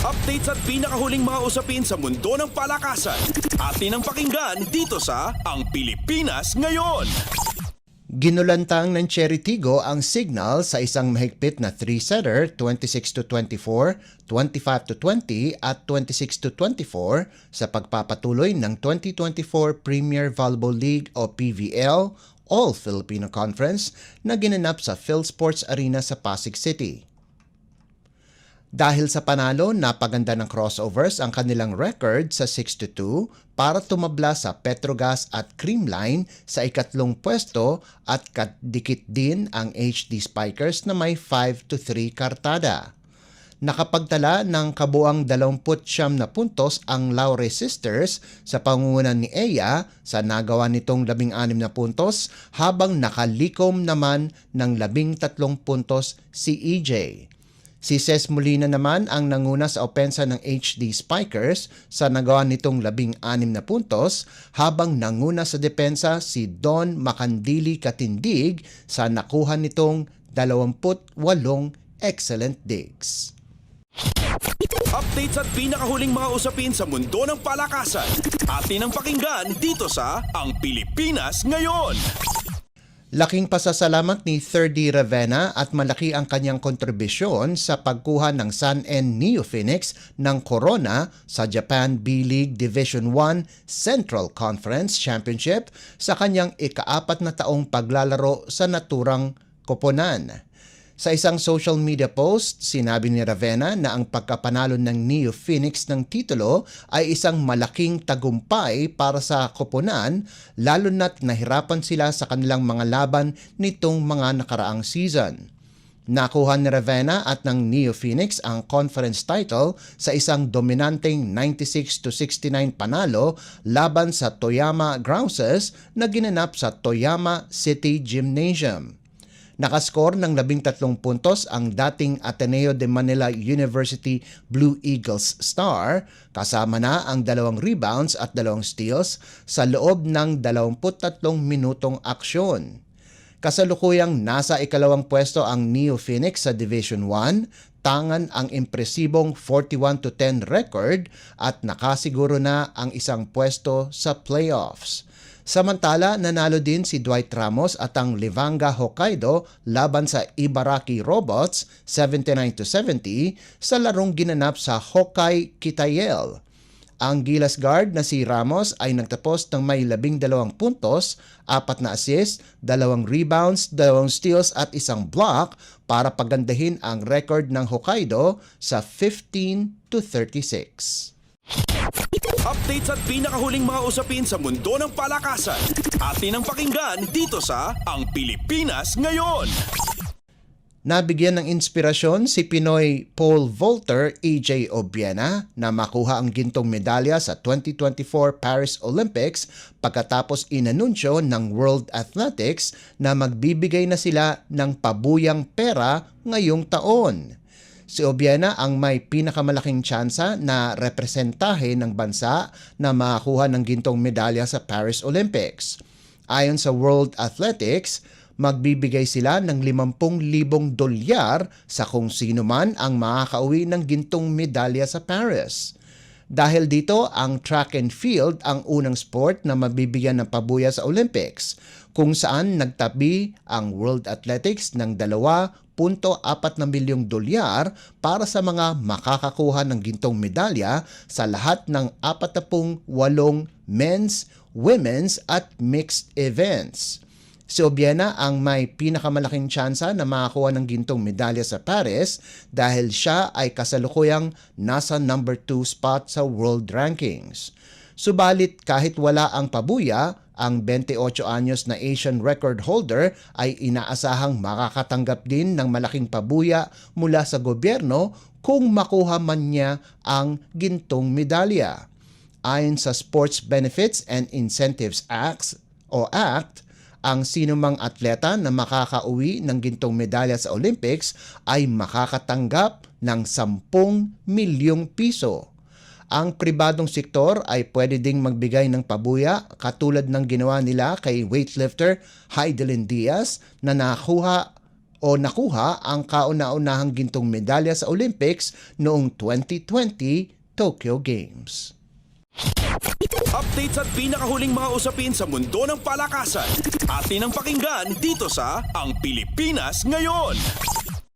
Updates at pinakahuling mga usapin sa mundo ng palakasan. Atin ang pakinggan dito sa Ang Pilipinas Ngayon. Ginulantang ng Cherry-Tigo ang signal sa isang mahigpit na 3-setter 26-24, 25-20 at 26-24 sa pagpapatuloy ng 2024 Premier Volleyball League o PVL All-Filipino Conference na ginanap sa PhilSports Arena sa Pasig City. Dahil sa panalo, napaganda ng crossovers ang kanilang record sa 6-2 para tumabla sa Petrogas at Creamline sa ikatlong pwesto at kadikit din ang HD Spikers na may 5-3 kartada. Nakapagtala ng kabuang 29 na puntos ang Laure Sisters sa pangungunan ni Eya sa nagawa nitong 16 na puntos habang nakalikom naman ng 13 puntos si EJ. Si Ces Molina naman ang nanguna sa opensa ng HD Spikers sa nagawa nitong 16 na puntos habang nanguna sa depensa si Don Macandili Katindig sa nakuha nitong 28 excellent digs. Updates at pinakahuling mga usapin sa mundo ng palakasan. Atin ang pakinggan dito sa Ang Pilipinas Ngayon. Laking pasasalamat ni 3D Ravenna at malaki ang kanyang kontribusyon sa pagkuha ng Sun N Neo Phoenix ng Corona sa Japan B-League Division 1 Central Conference Championship sa kanyang ika-4 na taong paglalaro sa naturang koponan. Sa isang social media post, sinabi ni Ravenna na ang pagkapanalo ng Neo Phoenix ng titulo ay isang malaking tagumpay para sa koponan lalo na't nahirapan sila sa kanilang mga laban nitong mga nakaraang season. Nakuha ni Ravenna at ng Neo Phoenix ang conference title sa isang dominanteng 96-69 panalo laban sa Toyama Grouses na ginanap sa Toyama City Gymnasium. Nakascore ng 13 puntos ang dating Ateneo de Manila University Blue Eagles star, kasama na ang 2 rebounds at 2 steals sa loob ng 23 minutong aksyon. Kasalukuyang nasa ikalawang pwesto ang Neo Phoenix sa Division 1, tangan ang impresibong 41-10 record at nakasiguro na ang isang pwesto sa playoffs. Samantala, nanalo din si Dwight Ramos at ang Livanga Hokkaido laban sa Ibaraki Robots 79-70 sa larong ginanap sa Hokkay Kitayel. Ang Gilas guard na si Ramos ay nagtapos ng may 12 puntos, 4 na assist, 2 rebounds, 2 steals at 1 block para pagandahin ang record ng Hokkaido sa 15-36. Updates at pinakahuling mga usapin sa mundo ng palakasan. Atin ang pakinggan dito sa Ang Pilipinas Ngayon. Nabigyan ng inspirasyon si Pinoy pole vaulter EJ Obiena na makuha ang gintong medalya sa 2024 Paris Olympics pagkatapos inanunsyo ng World Athletics na magbibigay na sila ng pabuyang pera ngayong taon. Si Obiena ang may pinakamalaking tsansa na representahe ng bansa na makakuha ng gintong medalya sa Paris Olympics. Ayon sa World Athletics, magbibigay sila ng 50,000 dolyar sa kung sino man ang makakauwi ng gintong medalya sa Paris. Dahil dito, ang track and field ang unang sport na mabibigyan ng pabuya sa Olympics, kung saan nagtabi ang World Athletics ng 2.4 milyong dolyar para sa mga makakakuha ng gintong medalya sa lahat ng 48 men's, women's at mixed events. Si Obiena ang may pinakamalaking tsansa na makakuha ng gintong medalya sa Paris dahil siya ay kasalukuyang nasa number 2 spot sa world rankings. Subalit kahit wala ang pabuya, ang 28 anyos na Asian record holder ay inaasahang makakatanggap din ng malaking pabuya mula sa gobyerno kung makuha man niya ang gintong medalya. Ayon sa Sports Benefits and Incentives Act, ang sinumang atleta na makakauwi ng gintong medalya sa Olympics ay makakatanggap ng 10 milyong piso. Ang pribadong sektor ay pwede ding magbigay ng pabuya katulad ng ginawa nila kay weightlifter Heidelin Diaz na nakuha o nakuha ang kauna-unahang gintong medalya sa Olympics noong 2020 Tokyo Games. Updates at pinakahuling mga usapin sa mundo ng palakasan. Atin ang pakinggan dito sa Ang Pilipinas Ngayon.